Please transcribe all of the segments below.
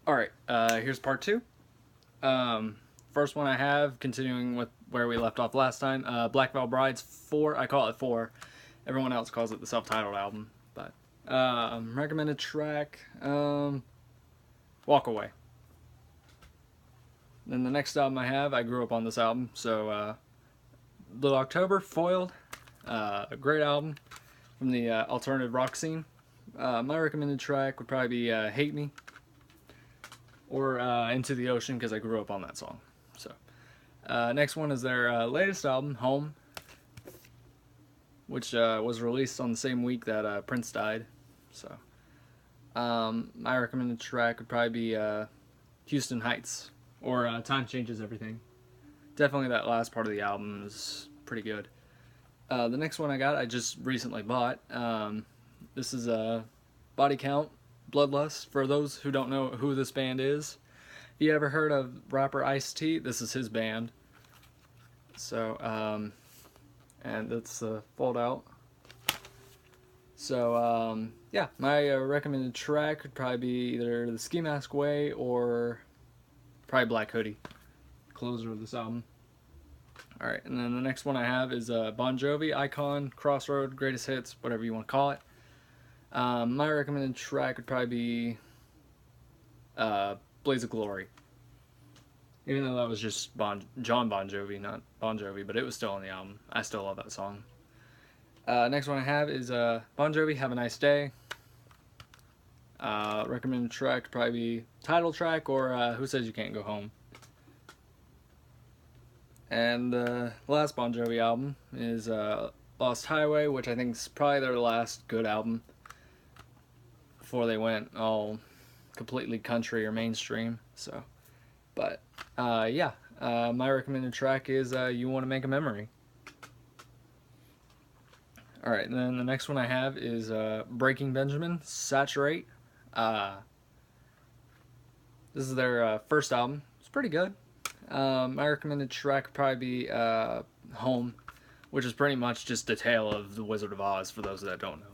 Alright, here's part two. Um, First one I have, continuing with where we left off last time, Black Veil Brides 4. I call it 4. Everyone else calls it the self-titled album. But recommended track, Walk Away. Then the next album I have, I grew up on this album, so Little October, Foiled, a great album from the alternative rock scene. My recommended track would probably be Hate Me or Into the Ocean because I grew up on that song. So next one is their latest album, Home, which was released on the same week that Prince died. So my recommended track would probably be Houston Heights or Time Changes Everything. Definitely that last part of the album is pretty good. The next one I got, I just recently bought. This is Body Count, Bloodlust. For those who don't know who this band is, if you ever heard of rapper Ice-T, this is his band. So, and it's fold out. So, yeah, my recommended track would probably be either the Ski Mask Way or probably Black Hoodie, closer of this album. Alright, and then the next one I have is Bon Jovi, Icon, Crossroad, Greatest Hits, whatever you want to call it. My recommended track would probably be Blaze of Glory. Even though that was just John Bon Jovi, not Bon Jovi, but it was still on the album. I still love that song. Next one I have is Bon Jovi, Have a Nice Day. Recommended track would probably be title track or Who Says You Can't Go Home. And the last Bon Jovi album is Lost Highway, which I think is probably their last good album before they went all completely country or mainstream. So, but yeah, my recommended track is You Want to Make a Memory. Alright, and then the next one I have is Breaking Benjamin, Saturate. This is their first album. It's pretty good. My recommended track would probably be Home, which is pretty much just a tale of the Wizard of Oz for those that don't know.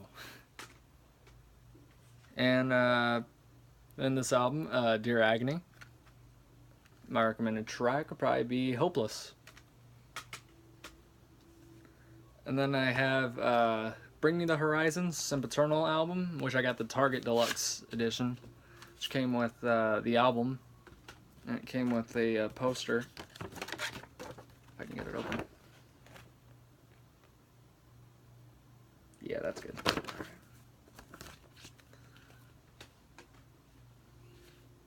And in this album, Dear Agony. My recommended track would probably be Hopeless. And then I have Bring Me the Horizon, Sempiternal album, which I got the Target Deluxe edition, which came with the album. And it came with a poster. If I can get it open. Yeah, that's good.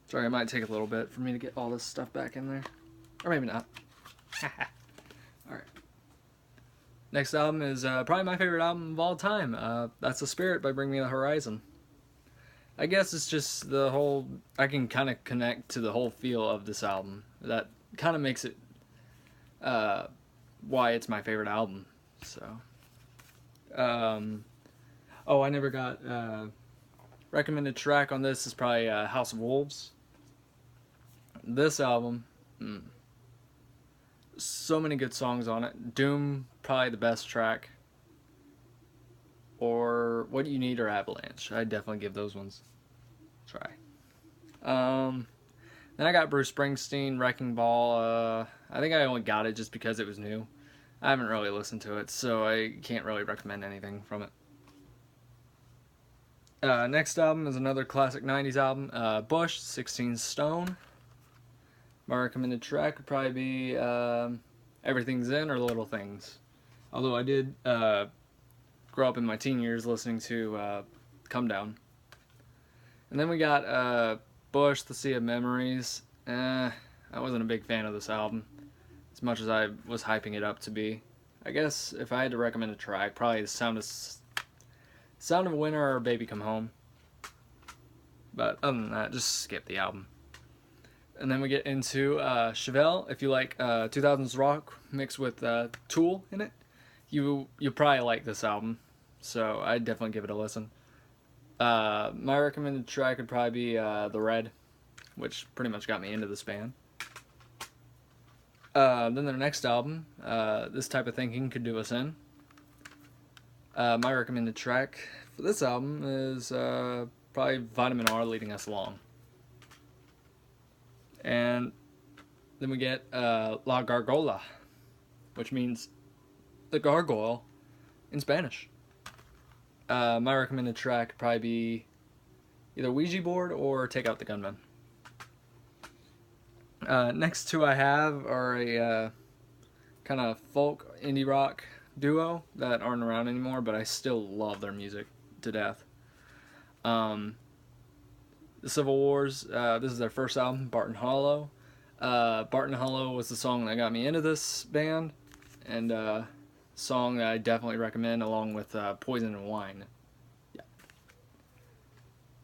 Sorry, it might take a little bit for me to get all this stuff back in there. Or maybe not. Alright. Next album is probably my favorite album of all time. That's The Spirit by Bring Me the Horizon. I guess it's just the whole... I can kind of connect to the whole feel of this album. That kind of makes it why it's my favorite album. So... oh, I never got... recommended track on this is probably House of Wolves. This album... so many good songs on it. Doom, probably the best track. Or What You Need or Avalanche. I'd definitely give those ones a try. Then I got Bruce Springsteen, Wrecking Ball. I think I only got it just because it was new. I haven't really listened to it, so I can't really recommend anything from it. Next album is another classic 90s album, Bush, 16 Stone. My recommended track would probably be Everything's In or Little Things. Although I did grow up in my teen years listening to Come Down. And then we got Bush, The Sea of Memories. I wasn't a big fan of this album, as much as I was hyping it up to be. I guess if I had to recommend a track, probably the Sound of Winter or Baby Come Home. But other than that, just skip the album. And then we get into Chevelle. If you like 2000s rock mixed with Tool in it, you'll probably like this album. So I'd definitely give it a listen. My recommended track would probably be The Red, which pretty much got me into this band. Then their next album, This Type of Thinking Could Do Us In. My recommended track for this album is probably Vitamin R, Leading Us Along. And then we get La Gargola, which means the gargoyle in Spanish. My recommended track would probably be either Ouija Board or Take Out the Gunman. Next two I have are a kind of folk indie rock duo that aren't around anymore, but I still love their music to death. The Civil Wars, this is their first album, Barton Hollow. Barton Hollow was the song that got me into this band, and song that I definitely recommend along with Poison and Wine. Yeah.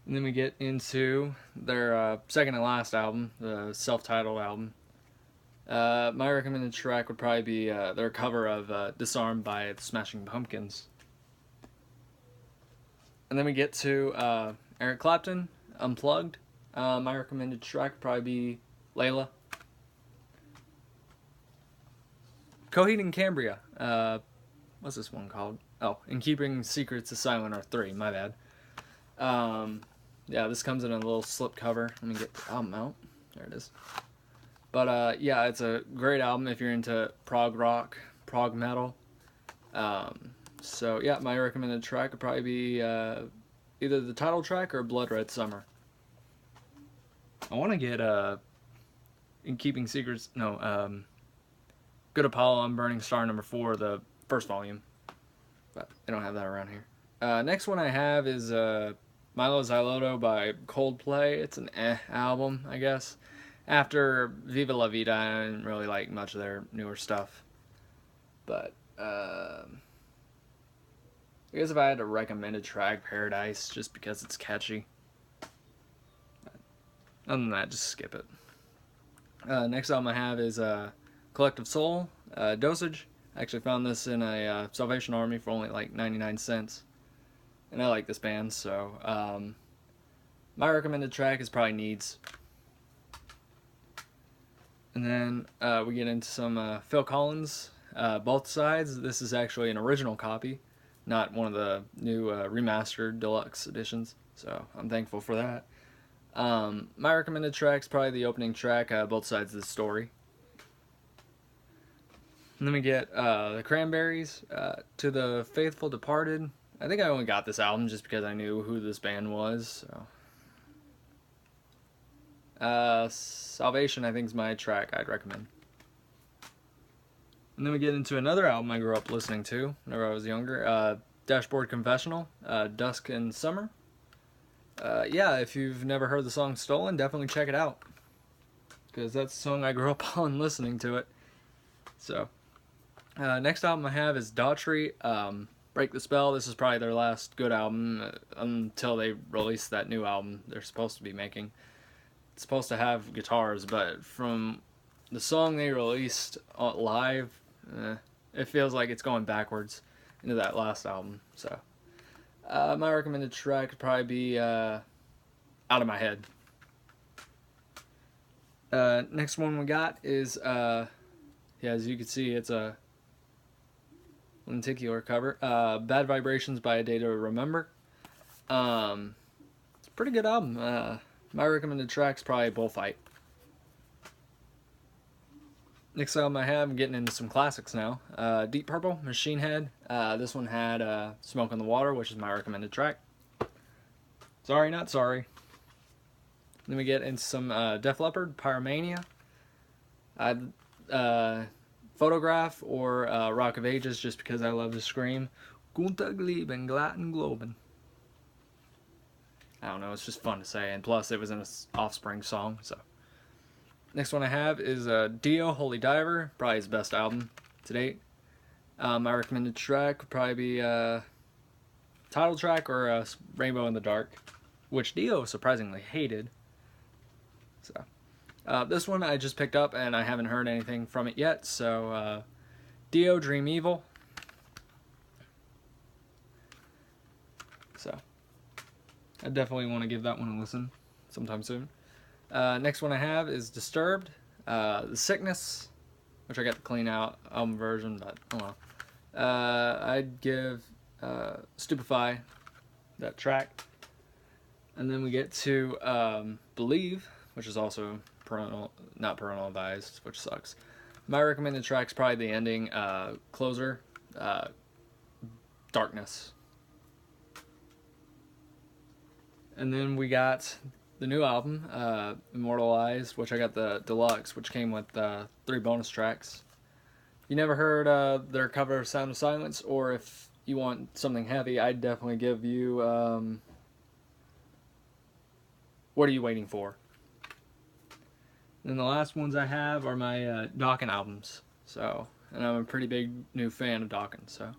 And then we get into their second and last album, the self-titled album. My recommended track would probably be their cover of Disarmed by the Smashing Pumpkins. And then we get to Eric Clapton, Unplugged. My recommended track would probably be Layla. Coheed and Cambria. What's this one called? Oh, In Keeping Secrets of Silent are 3, my bad. Yeah, this comes in a little slip cover. Let me get the album out. There it is. But yeah, it's a great album if you're into prog rock, prog metal. So yeah, my recommended track would probably be either the title track or Blood Red Summer. I want to get In Keeping Secrets, no, Good Apollo on Burning Star #4, the first volume. But I don't have that around here. Next one I have is Milo Xyloto by Coldplay. It's an album, I guess. After Viva La Vida, I didn't really like much of their newer stuff. But I guess if I had to recommend a track, Paradise, just because it's catchy. Other than that, just skip it. Next album I have is Collective Soul, Dosage. I actually found this in a Salvation Army for only like 99 cents. And I like this band, so my recommended track is probably Needs. And then we get into some Phil Collins, Both Sides. This is actually an original copy, not one of the new remastered deluxe editions, so I'm thankful for that. My recommended track is probably the opening track, Both Sides of the Story. And then we get the Cranberries, To the Faithful Departed. I think I only got this album just because I knew who this band was. So. Salvation, I think, is my track I'd recommend. And then we get into another album I grew up listening to whenever I was younger, Dashboard Confessional, Dusk and Summer. Yeah, if you've never heard the song Stolen, definitely check it out, because that's the song I grew up on listening to it. So, next album I have is Daughtry, Break the Spell. This is probably their last good album until they release that new album they're supposed to be making. It's supposed to have guitars, but from the song they released live, it feels like it's going backwards into that last album. So, my recommended track would probably be Out of My Head. Next one we got is, yeah, as you can see, it's a lenticular cover. Bad Vibrations by A Day to Remember. It's a pretty good album. My recommended track's probably Bullfight. Next album I have, I'm getting into some classics now. Deep Purple, Machine Head. This one had Smoke on the Water, which is my recommended track. Sorry, Not Sorry. Then we get into some Def Leppard, Pyromania. Photograph or Rock of Ages, just because I love to scream. Gunter Glieben, Glatten Globen. I don't know, it's just fun to say, and plus it was in an Offspring song, so. Next one I have is Dio, Holy Diver, probably his best album to date. My recommended track would probably be title track or Rainbow in the Dark, which Dio surprisingly hated. So, this one I just picked up and I haven't heard anything from it yet, so Dio, Dream Evil. So, I definitely want to give that one a listen sometime soon. Next one I have is Disturbed, The Sickness, which I got the clean out album version, but oh well. I'd give Stupefy that track. And then we get to Believe, which is also not parental advised, which sucks. My recommended track's probably the ending, closer, Darkness. And then we got the new album, Immortalized, which I got the deluxe, which came with 3 bonus tracks. If you never heard their cover of Sound of Silence, or if you want something heavy, I'd definitely give you What Are You Waiting For? And the last ones I have are my Dokken albums. So, and I'm a pretty big new fan of Dokken. So,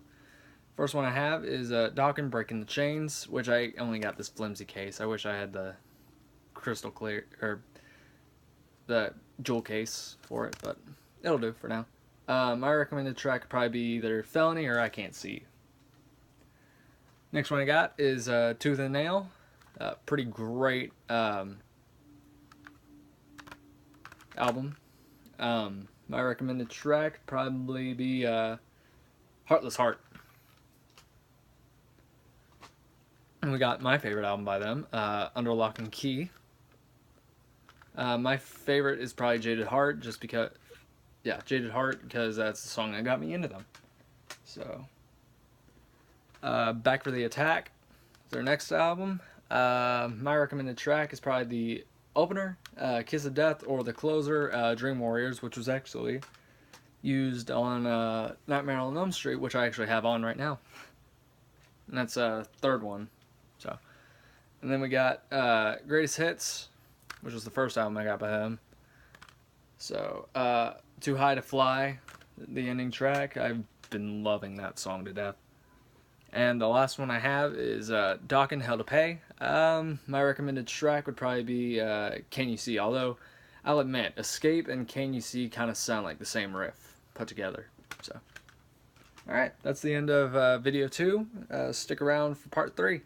first one I have is Dokken Breaking the Chains, which I only got this flimsy case. I wish I had the crystal clear or the jewel case for it, but it'll do for now. My recommended track would probably be either Felony or I Can't See. Next one I got is Tooth and Nail. Pretty great album. My recommended track would probably be Heartless Heart. And we got my favorite album by them, Under Lock and Key. My favorite is probably Jaded Heart, just because, yeah, Jaded Heart, because that's the song that got me into them. So, Back for the Attack, their next album. My recommended track is probably the opener, Kiss of Death, or the closer, Dream Warriors, which was actually used on Nightmare on Elm Street, which I actually have on right now. And that's a third one. So, and then we got Greatest Hits, which was the first album I got by them. So, Too High to Fly, the ending track. I've been loving that song to death. And the last one I have is Dokken Hell to Pay. My recommended track would probably be Can You See? Although, I'll admit, Escape and Can You See kind of sound like the same riff put together. So, alright, that's the end of video 2. Stick around for part 3.